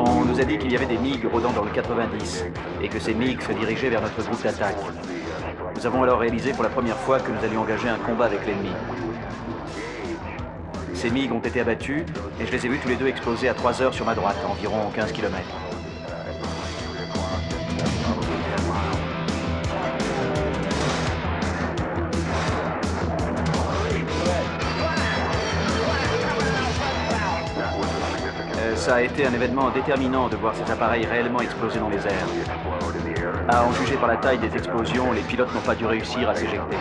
On nous a dit qu'il y avait des MiG rôdant dans le 90 et que ces MiG se dirigeaient vers notre groupe d'attaque. Nous avons alors réalisé pour la première fois que nous allions engager un combat avec l'ennemi. Ces MiG ont été abattus et je les ai vus tous les deux exploser à 3 heures sur ma droite, à environ 15 km. Ça a été un événement déterminant de voir ces appareils réellement exploser dans les airs. À en juger par la taille des explosions, les pilotes n'ont pas dû réussir à s'éjecter.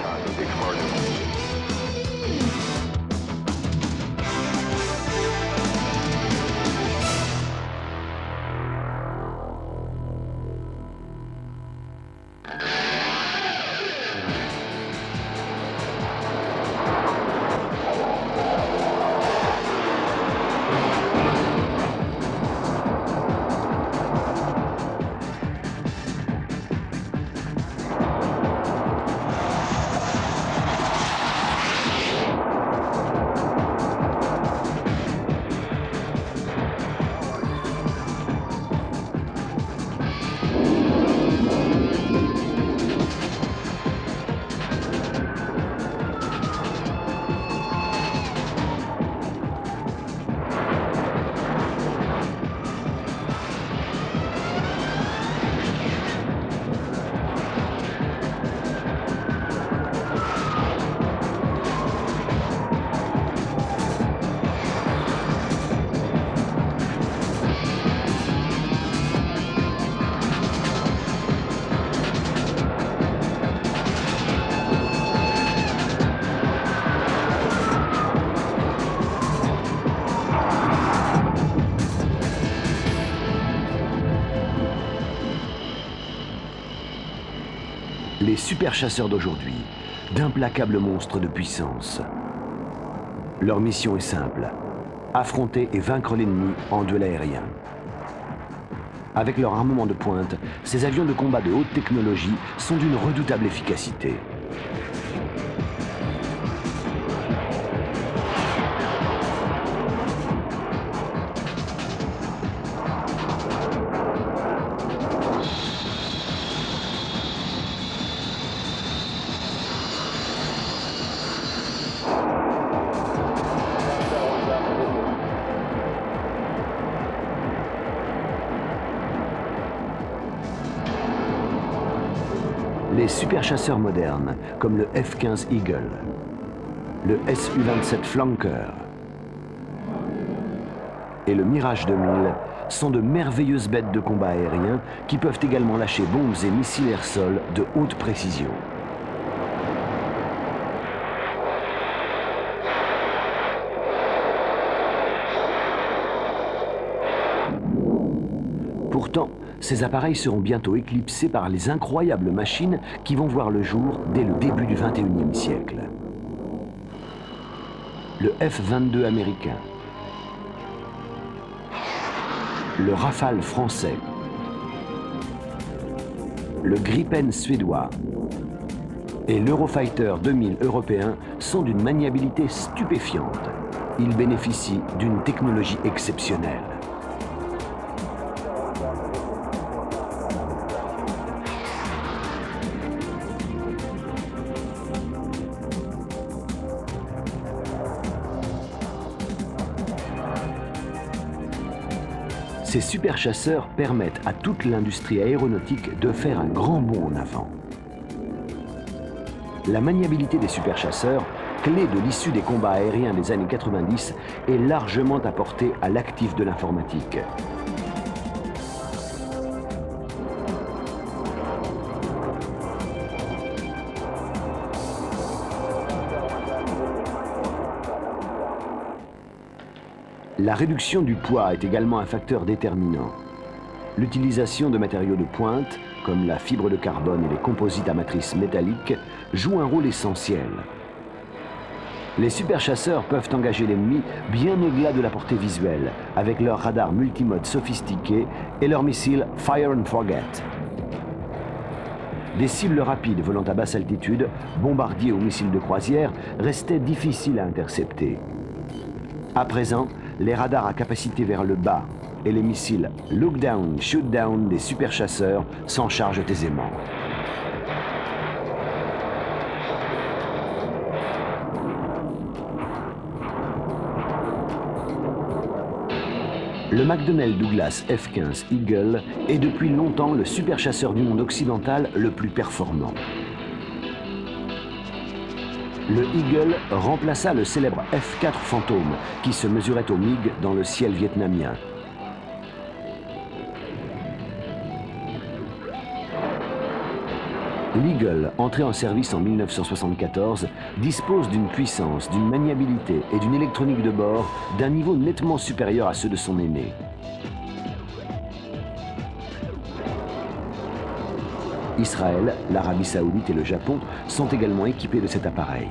Les super chasseurs d'aujourd'hui, d'implacables monstres de puissance. Leur mission est simple, affronter et vaincre l'ennemi en duel aérien. Avec leur armement de pointe, ces avions de combat de haute technologie sont d'une redoutable efficacité. Les super chasseurs modernes, comme le F-15 Eagle, le Su-27 Flanker et le Mirage 2000, sont de merveilleuses bêtes de combat aérien qui peuvent également lâcher bombes et missiles air-sol de haute précision. Pourtant, ces appareils seront bientôt éclipsés par les incroyables machines qui vont voir le jour dès le début du XXIe siècle. Le F-22 américain, le Rafale français, le Gripen suédois et l'Eurofighter 2000 européen sont d'une maniabilité stupéfiante. Ils bénéficient d'une technologie exceptionnelle. Ces super chasseurs permettent à toute l'industrie aéronautique de faire un grand bond en avant. La maniabilité des super chasseurs, clé de l'issue des combats aériens des années 90, est largement apportée à l'actif de l'informatique. La réduction du poids est également un facteur déterminant. L'utilisation de matériaux de pointe, comme la fibre de carbone et les composites à matrice métallique, joue un rôle essentiel. Les super chasseurs peuvent engager l'ennemi bien au-delà de la portée visuelle, avec leurs radars multimodes sophistiqués et leurs missiles Fire and Forget. Des cibles rapides volant à basse altitude, bombardiers ou missiles de croisière, restaient difficiles à intercepter. À présent, les radars à capacité vers le bas et les missiles Look Down, Shoot Down des super chasseurs s'en chargent aisément. Le McDonnell Douglas F-15 Eagle est depuis longtemps le super chasseur du monde occidental le plus performant. Le Eagle remplaça le célèbre F-4 Phantom qui se mesurait au MiG dans le ciel vietnamien. L'Eagle, entré en service en 1974, dispose d'une puissance, d'une maniabilité et d'une électronique de bord d'un niveau nettement supérieur à ceux de son aîné. Israël, l'Arabie Saoudite et le Japon sont également équipés de cet appareil.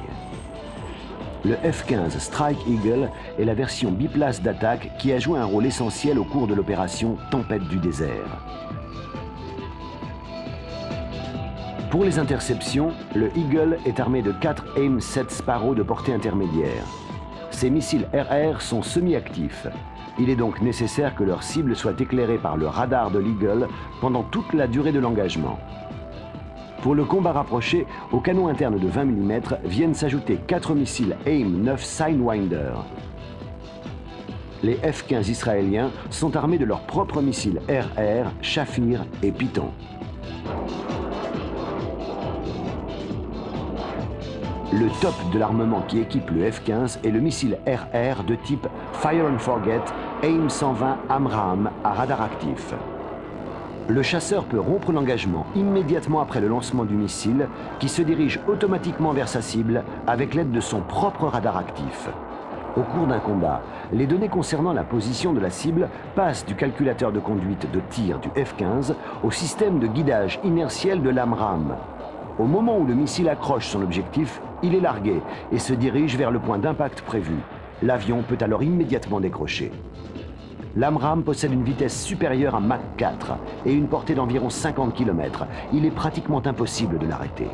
Le F-15 Strike Eagle est la version biplace d'attaque qui a joué un rôle essentiel au cours de l'opération Tempête du désert. Pour les interceptions, le Eagle est armé de 4 AIM-7 Sparrow de portée intermédiaire. Ces missiles RR sont semi-actifs. Il est donc nécessaire que leur cible soit éclairée par le radar de l'Eagle pendant toute la durée de l'engagement. Pour le combat rapproché, au canon interne de 20 mm viennent s'ajouter 4 missiles AIM-9 Sidewinder. Les F-15 israéliens sont armés de leurs propres missiles RR, Shafir et Python. Le top de l'armement qui équipe le F-15 est le missile RR de type Fire and Forget AIM-120 AMRAAM à radar actif. Le chasseur peut rompre l'engagement immédiatement après le lancement du missile qui se dirige automatiquement vers sa cible avec l'aide de son propre radar actif. Au cours d'un combat, les données concernant la position de la cible passent du calculateur de conduite de tir du F-15 au système de guidage inertiel de l'AMRAAM. Au moment où le missile accroche son objectif, il est largué et se dirige vers le point d'impact prévu. L'avion peut alors immédiatement décrocher. L'AMRAAM possède une vitesse supérieure à Mach 4 et une portée d'environ 50 km. Il est pratiquement impossible de l'arrêter.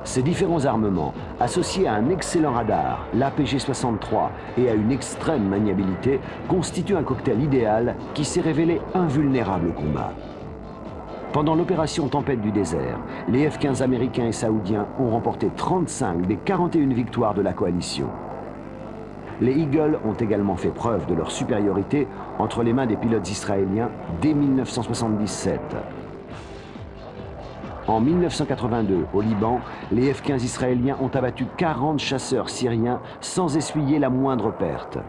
Ces différents armements, associés à un excellent radar, l'APG-63, et à une extrême maniabilité, constituent un cocktail idéal qui s'est révélé invulnérable au combat. Pendant l'opération Tempête du désert, les F-15 américains et saoudiens ont remporté 35 des 41 victoires de la coalition. Les Eagles ont également fait preuve de leur supériorité entre les mains des pilotes israéliens dès 1977. En 1982, au Liban, les F-15 israéliens ont abattu 40 chasseurs syriens sans essuyer la moindre perte.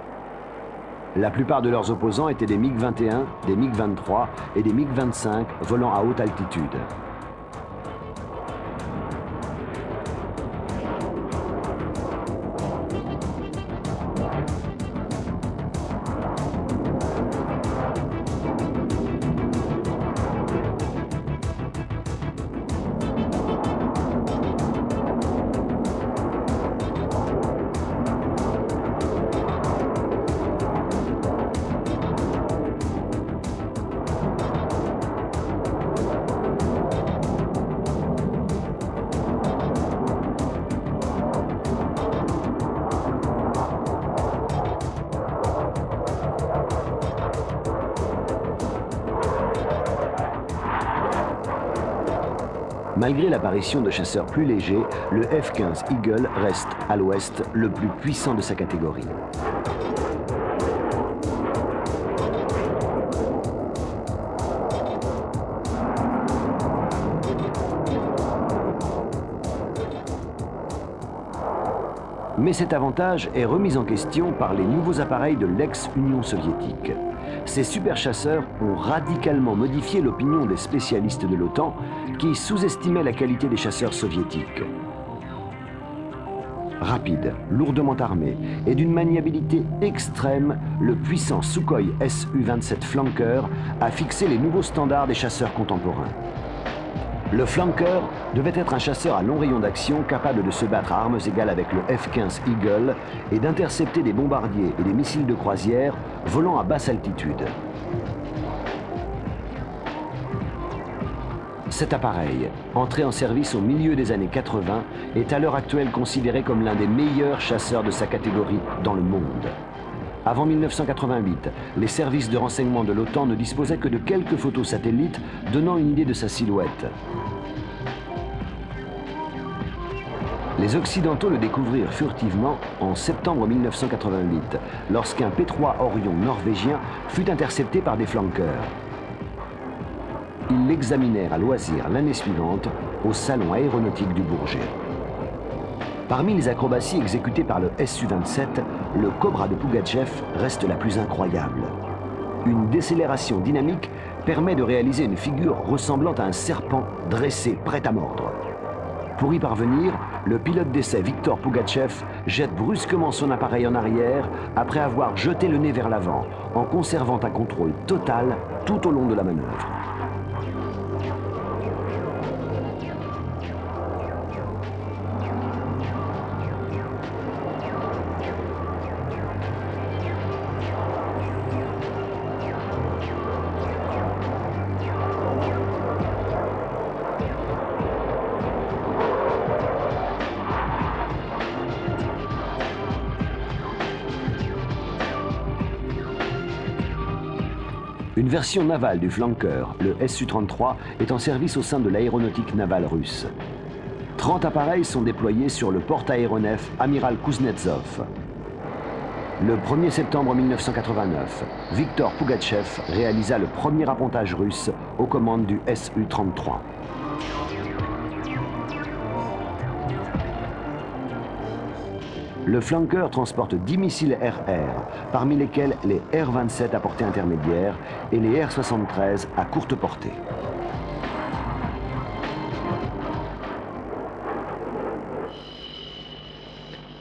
La plupart de leurs opposants étaient des MiG-21, des MiG-23 et des MiG-25 volant à haute altitude. Malgré l'apparition de chasseurs plus légers, le F-15 Eagle reste, à l'ouest, le plus puissant de sa catégorie. Mais cet avantage est remis en question par les nouveaux appareils de l'ex-Union soviétique. Ces superchasseurs ont radicalement modifié l'opinion des spécialistes de l'OTAN qui sous-estimaient la qualité des chasseurs soviétiques. Rapide, lourdement armé et d'une maniabilité extrême, le puissant Sukhoi Su-27 Flanker a fixé les nouveaux standards des chasseurs contemporains. Le Flanker devait être un chasseur à long rayon d'action capable de se battre à armes égales avec le F-15 Eagle et d'intercepter des bombardiers et des missiles de croisière volant à basse altitude. Cet appareil, entré en service au milieu des années 80, est à l'heure actuelle considéré comme l'un des meilleurs chasseurs de sa catégorie dans le monde. Avant 1988, les services de renseignement de l'OTAN ne disposaient que de quelques photos satellites donnant une idée de sa silhouette. Les Occidentaux le découvrirent furtivement en septembre 1988, lorsqu'un P-3 Orion norvégien fut intercepté par des flankeurs. Ils l'examinèrent à loisir l'année suivante au Salon aéronautique du Bourget. Parmi les acrobaties exécutées par le Su-27, le Cobra de Pougatchev reste la plus incroyable. Une décélération dynamique permet de réaliser une figure ressemblant à un serpent dressé prêt à mordre. Pour y parvenir, le pilote d'essai Viktor Pougatchev jette brusquement son appareil en arrière après avoir jeté le nez vers l'avant, en conservant un contrôle total tout au long de la manœuvre. Une version navale du flanker, le Su-33, est en service au sein de l'aéronautique navale russe. 30 appareils sont déployés sur le porte-aéronef Amiral Kuznetsov. Le 1er septembre 1989, Viktor Pougatchev réalisa le premier appontage russe aux commandes du Su-33. Le flanker transporte 10 missiles RR, parmi lesquels les R-27 à portée intermédiaire et les R-73 à courte portée.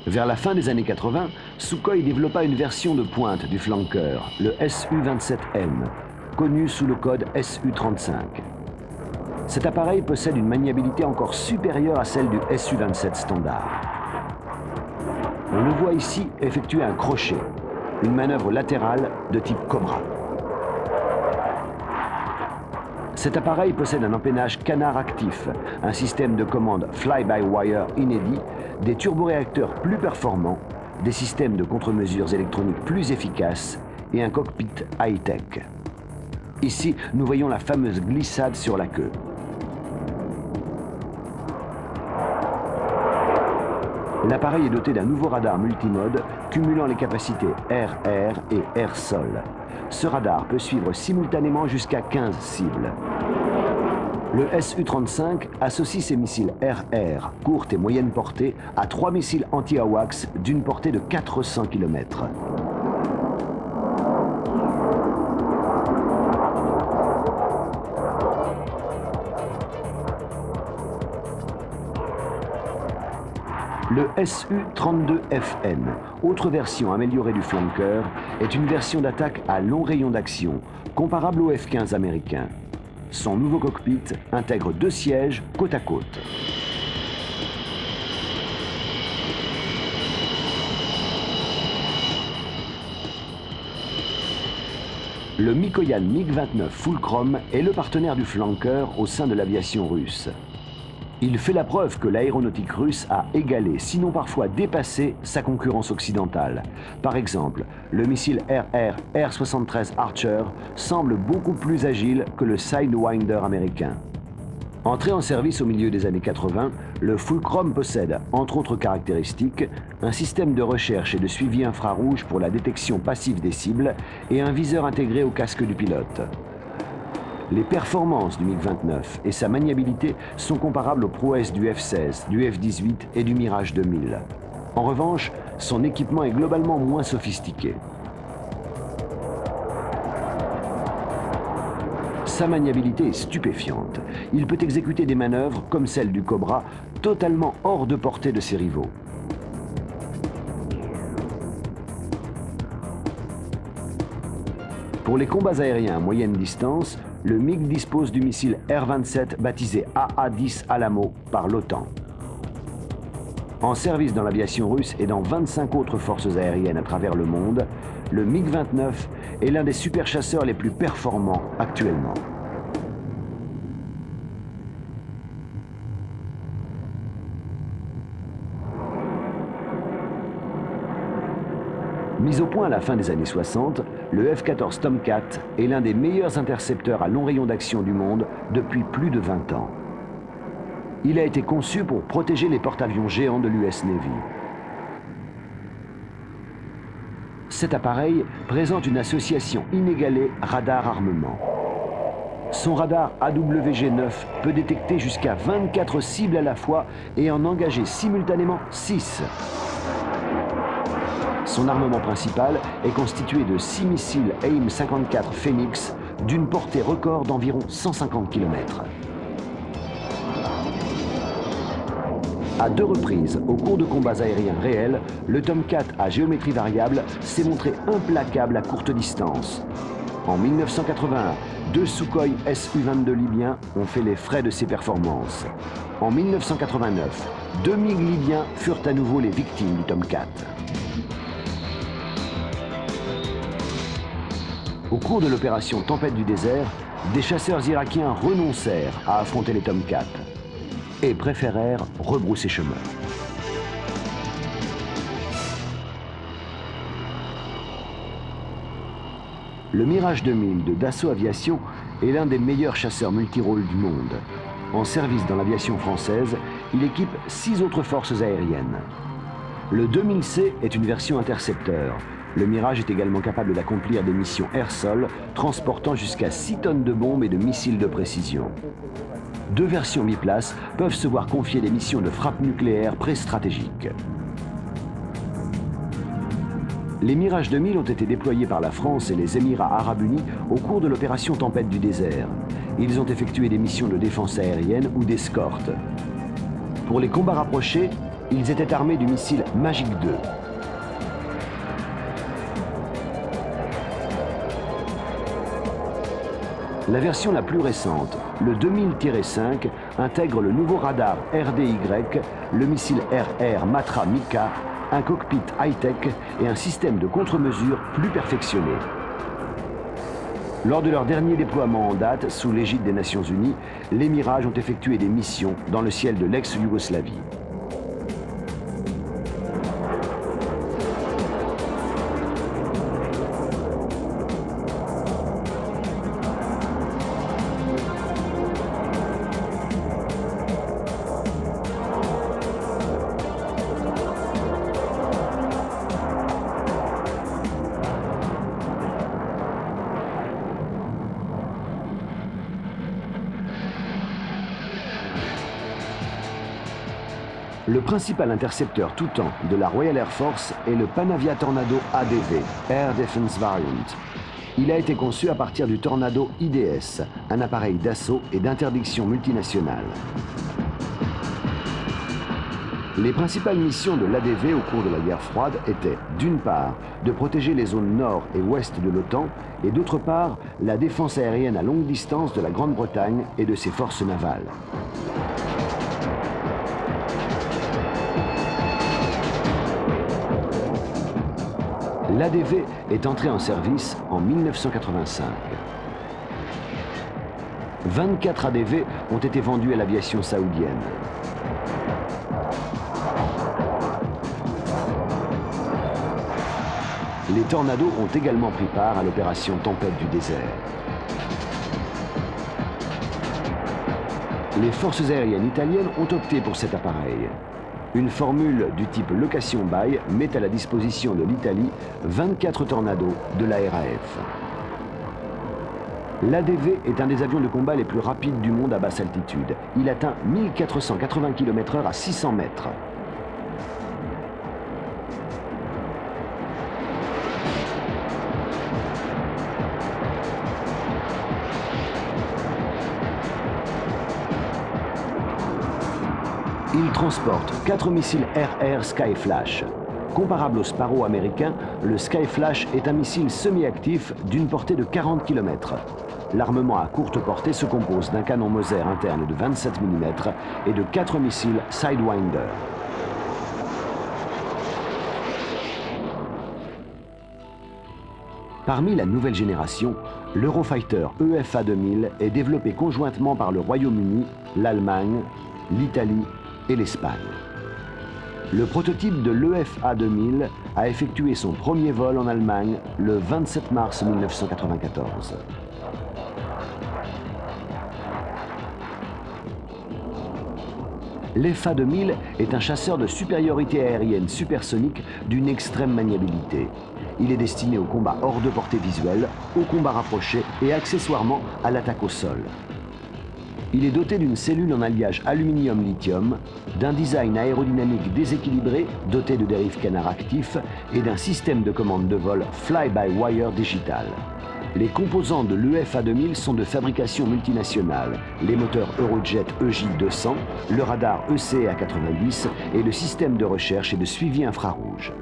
Vers la fin des années 80, Sukhoi développa une version de pointe du flanker, le Su-27M, connu sous le code Su-35. Cet appareil possède une maniabilité encore supérieure à celle du Su-27 standard. On le voit ici effectuer un crochet, une manœuvre latérale de type Cobra. Cet appareil possède un empennage canard actif, un système de commande fly-by-wire inédit, des turboréacteurs plus performants, des systèmes de contre-mesures électroniques plus efficaces et un cockpit high-tech. Ici, nous voyons la fameuse glissade sur la queue. L'appareil est doté d'un nouveau radar multimode cumulant les capacités air-air et air-sol. Ce radar peut suivre simultanément jusqu'à 15 cibles. Le Su-35 associe ses missiles air-air, courte et moyenne portée, à 3 missiles anti-AWACS d'une portée de 400 km. Le Su-32FN, autre version améliorée du flanker, est une version d'attaque à long rayon d'action, comparable au F-15 américain. Son nouveau cockpit intègre 2 sièges côte à côte. Le Mikoyan MiG-29 Full Chrome est le partenaire du flanker au sein de l'aviation russe. Il fait la preuve que l'aéronautique russe a égalé, sinon parfois dépassé, sa concurrence occidentale. Par exemple, le missile RR R-73 Archer semble beaucoup plus agile que le Sidewinder américain. Entré en service au milieu des années 80, le Fulcrum possède, entre autres caractéristiques, un système de recherche et de suivi infrarouge pour la détection passive des cibles et un viseur intégré au casque du pilote. Les performances du MiG-29 et sa maniabilité sont comparables aux prouesses du F-16, du F-18 et du Mirage 2000. En revanche, son équipement est globalement moins sophistiqué. Sa maniabilité est stupéfiante. Il peut exécuter des manœuvres, comme celle du Cobra, totalement hors de portée de ses rivaux. Pour les combats aériens à moyenne distance, le MiG dispose du missile R-27 baptisé AA-10 Alamo par l'OTAN. En service dans l'aviation russe et dans 25 autres forces aériennes à travers le monde, le MiG-29 est l'un des superchasseurs les plus performants actuellement. Mis au point à la fin des années 60, le F-14 Tomcat est l'un des meilleurs intercepteurs à long rayon d'action du monde depuis plus de 20 ans. Il a été conçu pour protéger les porte-avions géants de l'US Navy. Cet appareil présente une association inégalée radar-armement. Son radar AWG-9 peut détecter jusqu'à 24 cibles à la fois et en engager simultanément 6. Son armement principal est constitué de 6 missiles AIM-54 Phoenix d'une portée record d'environ 150 km. À 2 reprises, au cours de combats aériens réels, le Tomcat à géométrie variable s'est montré implacable à courte distance. En 1981, 2 Sukhoi Su-22 libyens ont fait les frais de ses performances. En 1989, 2 MiG libyens furent à nouveau les victimes du Tomcat. Au cours de l'opération Tempête du désert, des chasseurs irakiens renoncèrent à affronter les Tomcats et préférèrent rebrousser chemin. Le Mirage 2000 de Dassault Aviation est l'un des meilleurs chasseurs multirôles du monde. En service dans l'aviation française, il équipe 6 autres forces aériennes. Le 2000C est une version intercepteur. Le Mirage est également capable d'accomplir des missions air-sol, transportant jusqu'à 6 tonnes de bombes et de missiles de précision. 2 versions biplaces peuvent se voir confier des missions de frappe nucléaire pré-stratégiques. Les Mirage 2000 ont été déployés par la France et les Émirats arabes unis au cours de l'opération Tempête du désert. Ils ont effectué des missions de défense aérienne ou d'escorte. Pour les combats rapprochés, ils étaient armés du missile Magic 2. La version la plus récente, le 2000-5, intègre le nouveau radar RDY, le missile RR Matra Mika, un cockpit high-tech et un système de contre-mesure plus perfectionné. Lors de leur dernier déploiement en date, sous l'égide des Nations Unies, les Mirages ont effectué des missions dans le ciel de l'ex-Yougoslavie. Le principal intercepteur tout temps de la Royal Air Force est le Panavia Tornado ADV, Air Defense Variant. Il a été conçu à partir du Tornado IDS, un appareil d'assaut et d'interdiction multinationale. Les principales missions de l'ADV au cours de la guerre froide étaient, d'une part, de protéger les zones nord et ouest de l'OTAN, et d'autre part, la défense aérienne à longue distance de la Grande-Bretagne et de ses forces navales. L'ADV est entré en service en 1985. 24 ADV ont été vendus à l'aviation saoudienne. Les Tornados ont également pris part à l'opération Tempête du désert. Les forces aériennes italiennes ont opté pour cet appareil. Une formule du type location-bail met à la disposition de l'Italie 24 Tornados de la RAF. L'ADV est un des avions de combat les plus rapides du monde à basse altitude. Il atteint 1480 km/h à 600 mètres. Il transporte 4 missiles RR Skyflash. Comparable au Sparrow américain, le Skyflash est un missile semi-actif d'une portée de 40 km. L'armement à courte portée se compose d'un canon Moser interne de 27 mm et de 4 missiles Sidewinder. Parmi la nouvelle génération, l'Eurofighter EFA 2000 est développé conjointement par le Royaume-Uni, l'Allemagne, l'Italie et l'Espagne. Le prototype de l'EFA 2000 a effectué son premier vol en Allemagne le 27 mars 1994. L'FA-2000 est un chasseur de supériorité aérienne supersonique d'une extrême maniabilité. Il est destiné au combat hors de portée visuelle, au combat rapproché et accessoirement à l'attaque au sol. Il est doté d'une cellule en alliage aluminium-lithium, d'un design aérodynamique déséquilibré doté de dérive canard actif et d'un système de commande de vol fly-by-wire digital. Les composants de l'EFA-2000 sont de fabrication multinationale, les moteurs Eurojet EJ200, le radar ECA-90 et le système de recherche et de suivi infrarouge.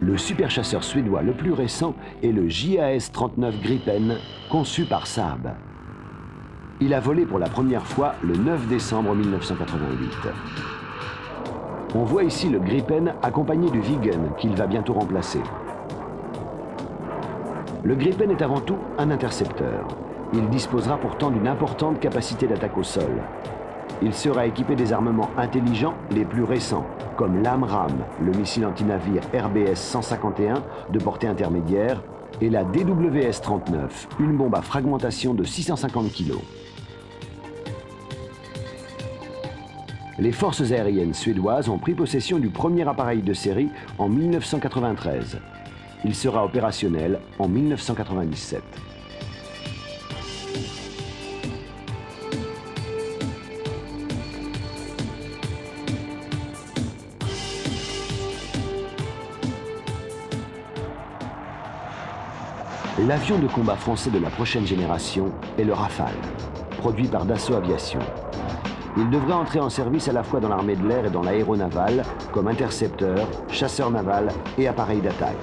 Le superchasseur suédois le plus récent est le JAS-39 Gripen, conçu par Saab. Il a volé pour la première fois le 9 décembre 1988. On voit ici le Gripen accompagné du Viggen qu'il va bientôt remplacer. Le Gripen est avant tout un intercepteur. Il disposera pourtant d'une importante capacité d'attaque au sol. Il sera équipé des armements intelligents les plus récents, comme l'AMRAAM, le missile antinavire RBS-151 de portée intermédiaire, et la DWS-39, une bombe à fragmentation de 650 kg. Les forces aériennes suédoises ont pris possession du premier appareil de série en 1993. Il sera opérationnel en 1997. L'avion de combat français de la prochaine génération est le Rafale, produit par Dassault Aviation. Il devrait entrer en service à la fois dans l'armée de l'air et dans l'aéronaval, comme intercepteur, chasseur naval et appareil d'attaque.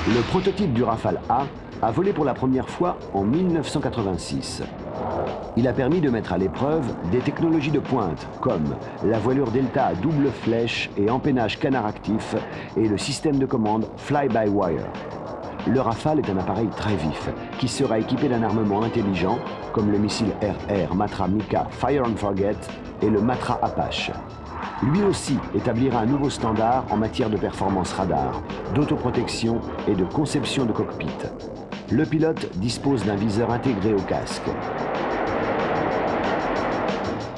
Le prototype du Rafale a volé pour la première fois en 1986. Il a permis de mettre à l'épreuve des technologies de pointe, comme la voilure Delta à double flèche et empennage canard actif et le système de commande fly-by-wire. Le Rafale est un appareil très vif, qui sera équipé d'un armement intelligent, comme le missile RR Matra Mika Fire and Forget et le Matra Apache. Lui aussi établira un nouveau standard en matière de performance radar, d'autoprotection et de conception de cockpit. Le pilote dispose d'un viseur intégré au casque.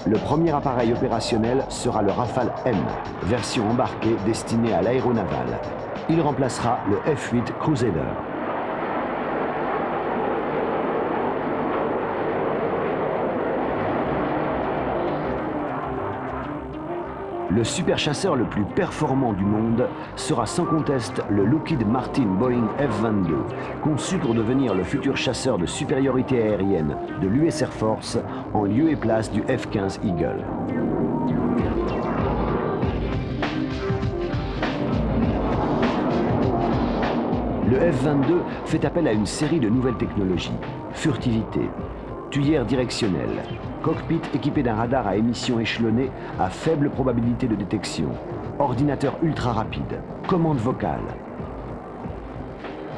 Le premier appareil opérationnel sera le Rafale M, version embarquée destinée à l'aéronaval. Il remplacera le F-8 Crusader. Le superchasseur le plus performant du monde sera sans conteste le Lockheed Martin Boeing F-22, conçu pour devenir le futur chasseur de supériorité aérienne de l'US Air Force en lieu et place du F-15 Eagle. Le F-22 fait appel à une série de nouvelles technologies. Furtivité, tuyère directionnelle, cockpit équipé d'un radar à émission échelonnée à faible probabilité de détection, ordinateur ultra rapide, commande vocale.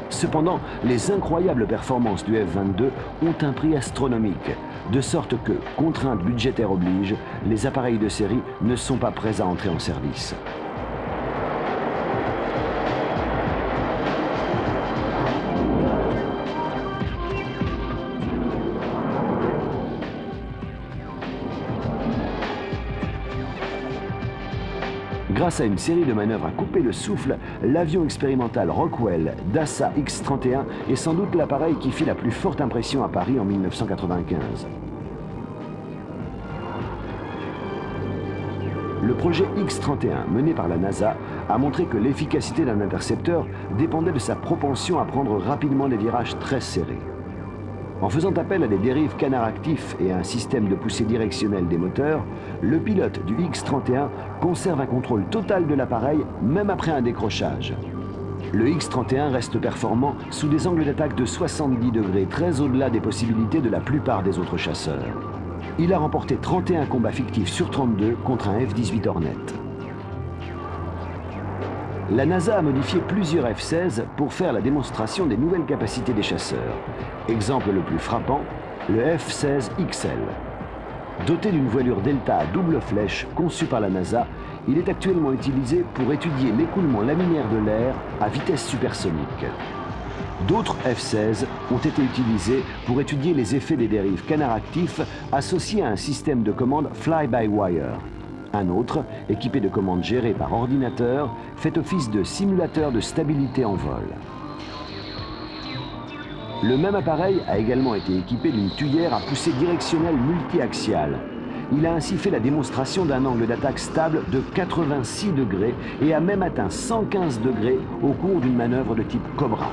Cependant, les incroyables performances du F-22 ont un prix astronomique, de sorte que, contraintes budgétaires oblige, les appareils de série ne sont pas prêts à entrer en service. Grâce à une série de manœuvres à couper le souffle, l'avion expérimental Rockwell Dasa X-31 est sans doute l'appareil qui fit la plus forte impression à Paris en 1995. Le projet X-31, mené par la NASA, a montré que l'efficacité d'un intercepteur dépendait de sa propension à prendre rapidement des virages très serrés. En faisant appel à des dérives canard actifs et à un système de poussée directionnelle des moteurs, le pilote du X-31 conserve un contrôle total de l'appareil, même après un décrochage. Le X-31 reste performant sous des angles d'attaque de 70 degrés, très au-delà des possibilités de la plupart des autres chasseurs. Il a remporté 31 combats fictifs sur 32 contre un F-18 Hornet. La NASA a modifié plusieurs F-16 pour faire la démonstration des nouvelles capacités des chasseurs. Exemple le plus frappant, le F-16 XL. Doté d'une voilure Delta à double flèche conçue par la NASA, il est actuellement utilisé pour étudier l'écoulement laminaire de l'air à vitesse supersonique. D'autres F-16 ont été utilisés pour étudier les effets des dérives canard-actifs associés à un système de commande fly-by-wire. Un autre, équipé de commandes gérées par ordinateur, fait office de simulateur de stabilité en vol. Le même appareil a également été équipé d'une tuyère à poussée directionnelle multi-axiale. Il a ainsi fait la démonstration d'un angle d'attaque stable de 86 degrés et a même atteint 115 degrés au cours d'une manœuvre de type Cobra.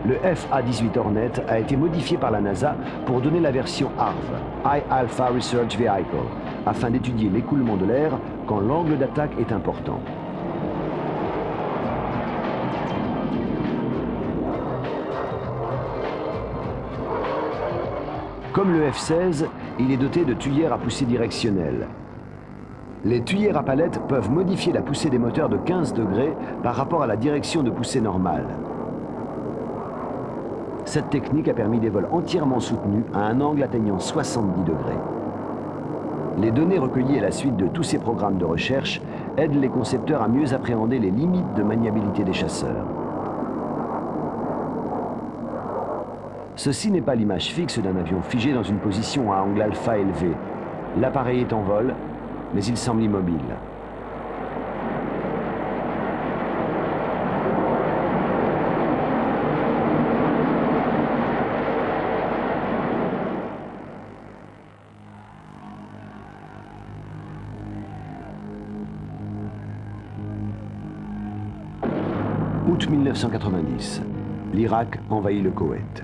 Le FA-18 Hornet a été modifié par la NASA pour donner la version ARV, High Alpha Research Vehicle, afin d'étudier l'écoulement de l'air quand l'angle d'attaque est important. Comme le F-16, il est doté de tuyères à poussée directionnelle. Les tuyères à palette peuvent modifier la poussée des moteurs de 15 degrés par rapport à la direction de poussée normale. Cette technique a permis des vols entièrement soutenus à un angle atteignant 70 degrés. Les données recueillies à la suite de tous ces programmes de recherche aident les concepteurs à mieux appréhender les limites de maniabilité des chasseurs. Ceci n'est pas l'image fixe d'un avion figé dans une position à angle alpha élevé. L'appareil est en vol, mais il semble immobile. Août 1990, l'Irak envahit le Koweït.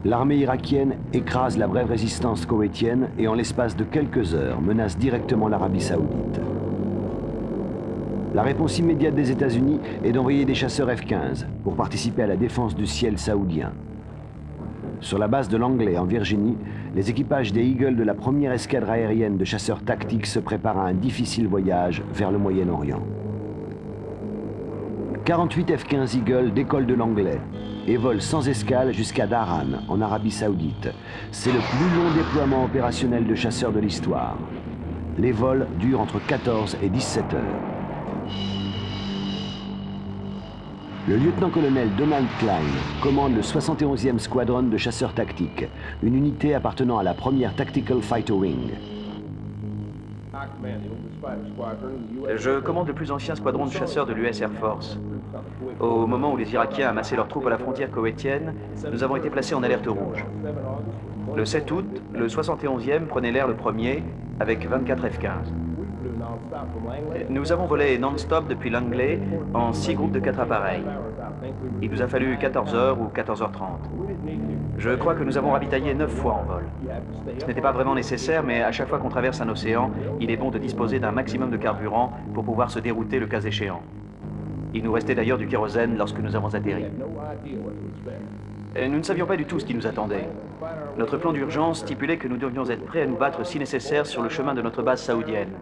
L'armée irakienne écrase la brève résistance koweïtienne et en l'espace de quelques heures menace directement l'Arabie saoudite. La réponse immédiate des États-Unis est d'envoyer des chasseurs F-15 pour participer à la défense du ciel saoudien. Sur la base de Langley en Virginie, les équipages des Eagles de la première escadre aérienne de chasseurs tactiques se préparent à un difficile voyage vers le Moyen-Orient. 48 F-15 Eagle décollent de Langley et volent sans escale jusqu'à Dhahran, en Arabie Saoudite. C'est le plus long déploiement opérationnel de chasseurs de l'histoire. Les vols durent entre 14 et 17 heures. Le lieutenant-colonel Donald Klein commande le 71e Squadron de chasseurs tactiques, une unité appartenant à la première Tactical Fighter Wing. Je commande le plus ancien squadron de chasseurs de l'US Air Force. Au moment où les Irakiens amassaient leurs troupes à la frontière koweïtienne, nous avons été placés en alerte rouge. Le 7 août, le 71e prenait l'air le premier avec 24 F-15. Nous avons volé non-stop depuis Langley en 6 groupes de 4 appareils. Il nous a fallu 14 heures ou 14h30. Je crois que nous avons ravitaillé 9 fois en vol. Ce n'était pas vraiment nécessaire, mais à chaque fois qu'on traverse un océan, il est bon de disposer d'un maximum de carburant pour pouvoir se dérouter le cas échéant. Il nous restait d'ailleurs du kérosène lorsque nous avons atterri. Nous ne savions pas du tout ce qui nous attendait. Notre plan d'urgence stipulait que nous devions être prêts à nous battre si nécessaire sur le chemin de notre base saoudienne.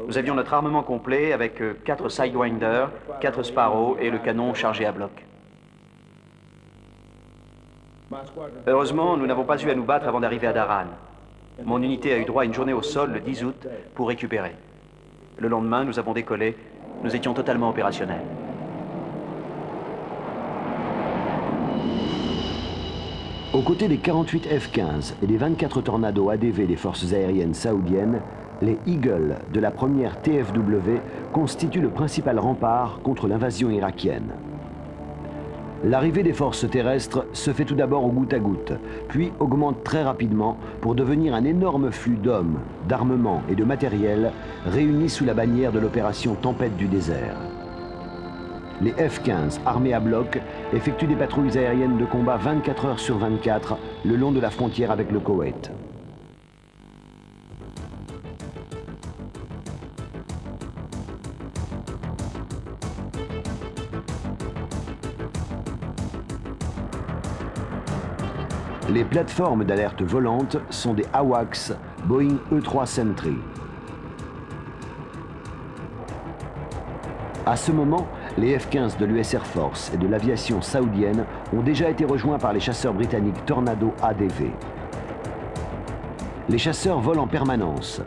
Nous avions notre armement complet avec 4 Sidewinder, 4 Sparrow et le canon chargé à bloc. Heureusement, nous n'avons pas eu à nous battre avant d'arriver à Dhahran. Mon unité a eu droit à une journée au sol le 10 août pour récupérer. Le lendemain, nous avons décollé. Nous étions totalement opérationnels. Aux côtés des 48 F-15 et des 24 Tornado ADV des forces aériennes saoudiennes, les Eagles de la première TFW constituent le principal rempart contre l'invasion irakienne. L'arrivée des forces terrestres se fait tout d'abord au goutte-à-goutte, puis augmente très rapidement pour devenir un énorme flux d'hommes, d'armements et de matériel réunis sous la bannière de l'opération Tempête du désert. Les F-15 armés à bloc effectuent des patrouilles aériennes de combat 24 heures sur 24 le long de la frontière avec le Koweït. Les plateformes d'alerte volante sont des AWACS Boeing E-3 Sentry. À ce moment, Les F-15 de l'US Air Force et de l'aviation saoudienne ont déjà été rejoints par les chasseurs britanniques Tornado ADV. Les chasseurs volent en permanence.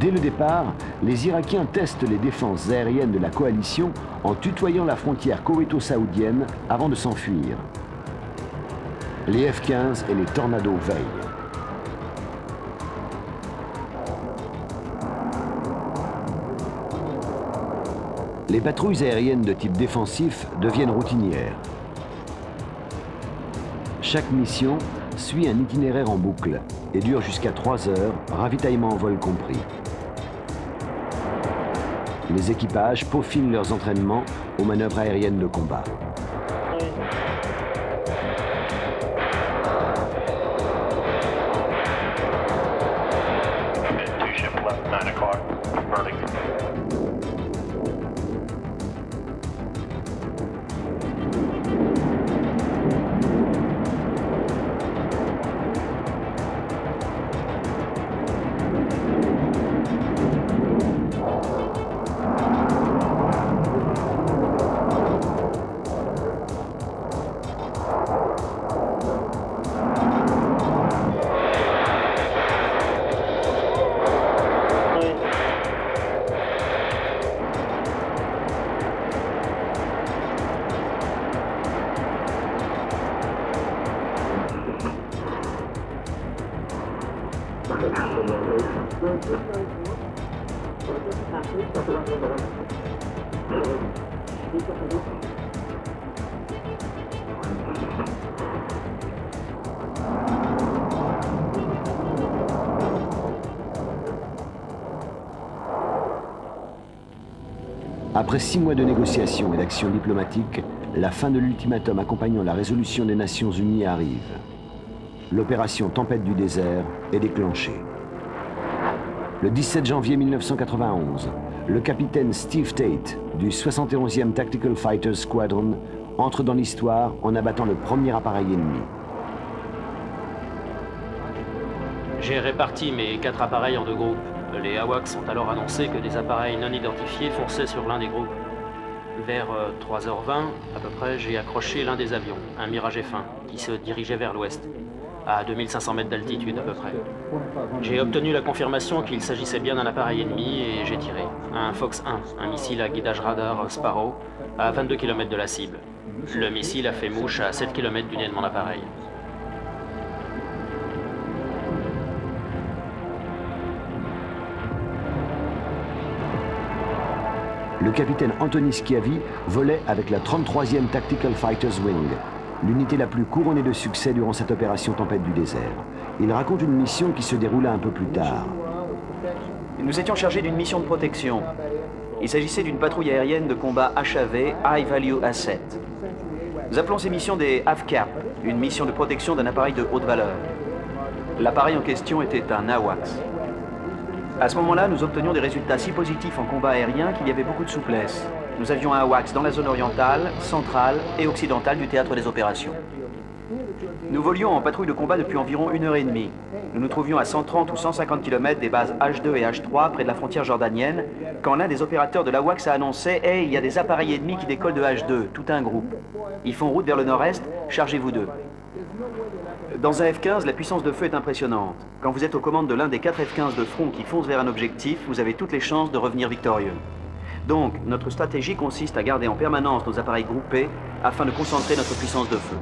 Dès le départ, les Irakiens testent les défenses aériennes de la coalition en tutoyant la frontière koweïto-saoudienne avant de s'enfuir. Les F-15 et les Tornados veillent. Les patrouilles aériennes de type défensif deviennent routinières. Chaque mission suit un itinéraire en boucle et dure jusqu'à 3 heures, ravitaillement en vol compris. Les équipages peaufinent leurs entraînements aux manœuvres aériennes de combat. Après 6 mois de négociations et d'actions diplomatiques, la fin de l'ultimatum accompagnant la résolution des Nations Unies arrive. L'opération Tempête du désert est déclenchée. Le 17 janvier 1991, le capitaine Steve Tate du 71e Tactical Fighter Squadron entre dans l'histoire en abattant le premier appareil ennemi. J'ai réparti mes 4 appareils en 2 groupes. Les AWACS ont alors annoncé que des appareils non identifiés fonçaient sur l'un des groupes. Vers 3h20, à peu près, j'ai accroché l'un des avions, un Mirage F1, qui se dirigeait vers l'ouest, à 2500 mètres d'altitude à peu près. J'ai obtenu la confirmation qu'il s'agissait bien d'un appareil ennemi et j'ai tiré. Un Fox 1, un missile à guidage radar Sparrow, à 22 km de la cible. Le missile a fait mouche à 7 km du nez de mon appareil. Le capitaine Anthony Schiavi volait avec la 33e Tactical Fighters Wing, l'unité la plus couronnée de succès durant cette opération Tempête du désert. Il raconte une mission qui se déroula un peu plus tard. Nous étions chargés d'une mission de protection. Il s'agissait d'une patrouille aérienne de combat HAV, High Value Asset. Nous appelons ces missions des AVCAP, une mission de protection d'un appareil de haute valeur. L'appareil en question était un AWACS. À ce moment-là, nous obtenions des résultats si positifs en combat aérien qu'il y avait beaucoup de souplesse. Nous avions un AWACS dans la zone orientale, centrale et occidentale du théâtre des opérations. Nous volions en patrouille de combat depuis environ 1h30. Nous nous trouvions à 130 ou 150 km des bases H2 et H3 près de la frontière jordanienne, quand l'un des opérateurs de l'AWACS a annoncé « Hey, il y a des appareils ennemis qui décollent de H2, tout un groupe. Ils font route vers le nord-est, chargez-vous d'eux. » Dans un F-15, la puissance de feu est impressionnante. Quand vous êtes aux commandes de l'un des 4 F-15 de front qui foncent vers un objectif, vous avez toutes les chances de revenir victorieux. Donc, notre stratégie consiste à garder en permanence nos appareils groupés afin de concentrer notre puissance de feu.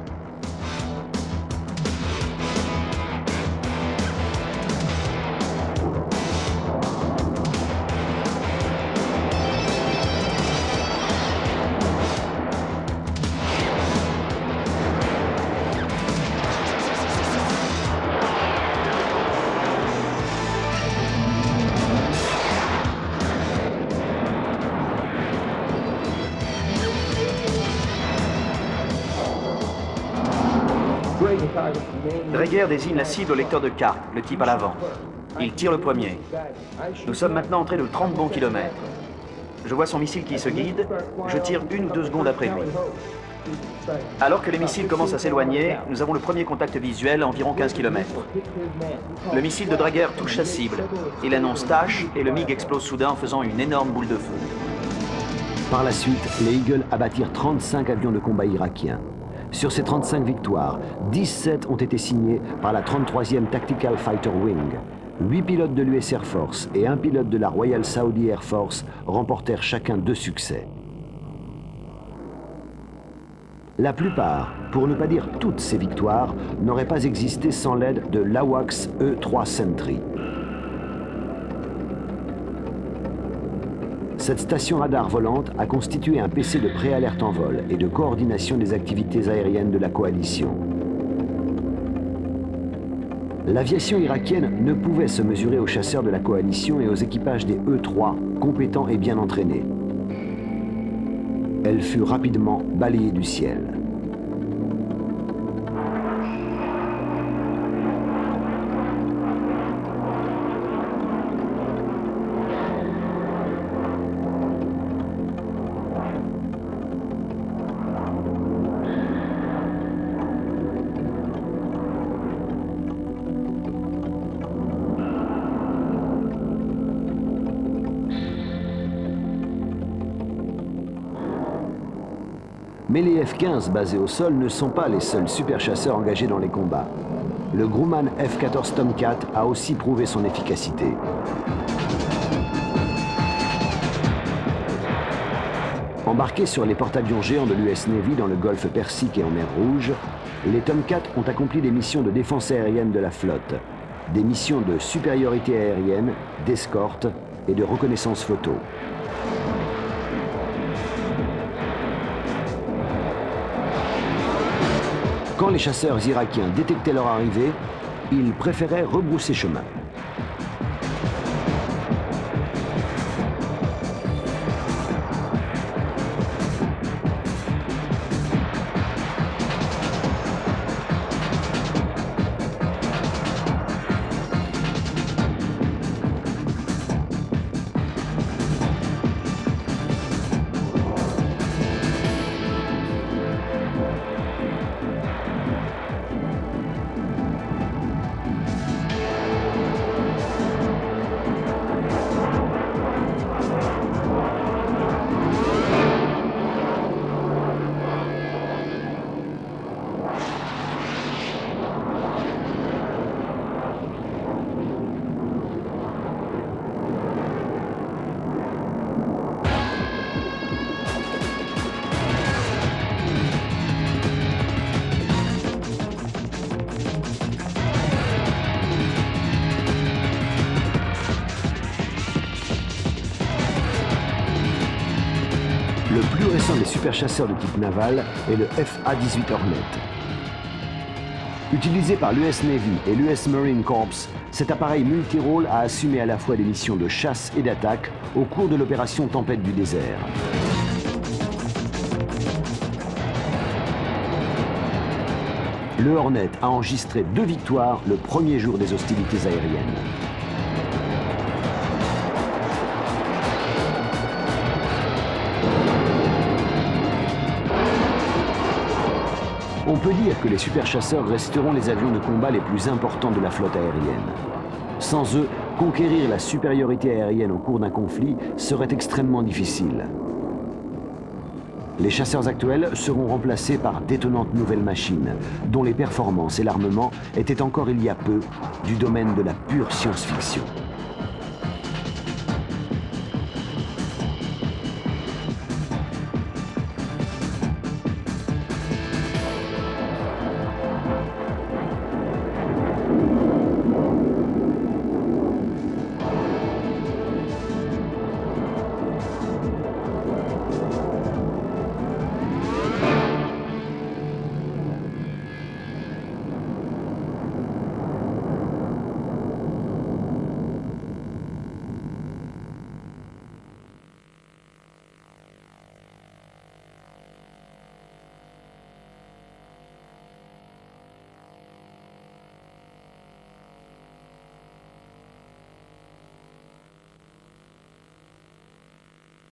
Dreger désigne la cible au lecteur de carte, le type à l'avant. Il tire le premier. Nous sommes maintenant entrés de 30 bons kilomètres. Je vois son missile qui se guide, je tire 1 ou 2 secondes après lui. Alors que les missiles commencent à s'éloigner, nous avons le premier contact visuel à environ 15 km. Le missile de Draguer touche sa cible. Il annonce tâche et le MiG explose soudain en faisant une énorme boule de feu. Par la suite, les Eagles abattirent 35 avions de combat irakiens. Sur ces 35 victoires, 17 ont été signés par la 33e Tactical Fighter Wing. 8 pilotes de l'US Air Force et 1 pilote de la Royal Saudi Air Force remportèrent chacun 2 succès. La plupart, pour ne pas dire toutes ces victoires, n'auraient pas existé sans l'aide de l'AWACS E-3 Sentry. Cette station radar volante a constitué un PC de préalerte en vol et de coordination des activités aériennes de la coalition. L'aviation irakienne ne pouvait se mesurer aux chasseurs de la coalition et aux équipages des E-3, compétents et bien entraînés. Elle fut rapidement balayée du ciel. Mais les F-15 basés au sol ne sont pas les seuls super chasseurs engagés dans les combats. Le Grumman F-14 Tomcat a aussi prouvé son efficacité. Embarqués sur les porte-avions géants de l'US Navy dans le golfe Persique et en mer Rouge, les Tomcat ont accompli des missions de défense aérienne de la flotte, des missions de supériorité aérienne, d'escorte et de reconnaissance photo. Quand les chasseurs irakiens détectaient leur arrivée, ils préféraient rebrousser chemin. Le plus récent des superchasseurs de type naval est le FA-18 Hornet. Utilisé par l'US Navy et l'US Marine Corps, cet appareil multirôle a assumé à la fois des missions de chasse et d'attaque au cours de l'opération Tempête du désert. Le Hornet a enregistré 2 victoires le premier jour des hostilités aériennes. On peut dire que les superchasseurs resteront les avions de combat les plus importants de la flotte aérienne. Sans eux, conquérir la supériorité aérienne au cours d'un conflit serait extrêmement difficile. Les chasseurs actuels seront remplacés par d'étonnantes nouvelles machines, dont les performances et l'armement étaient encore il y a peu du domaine de la pure science-fiction.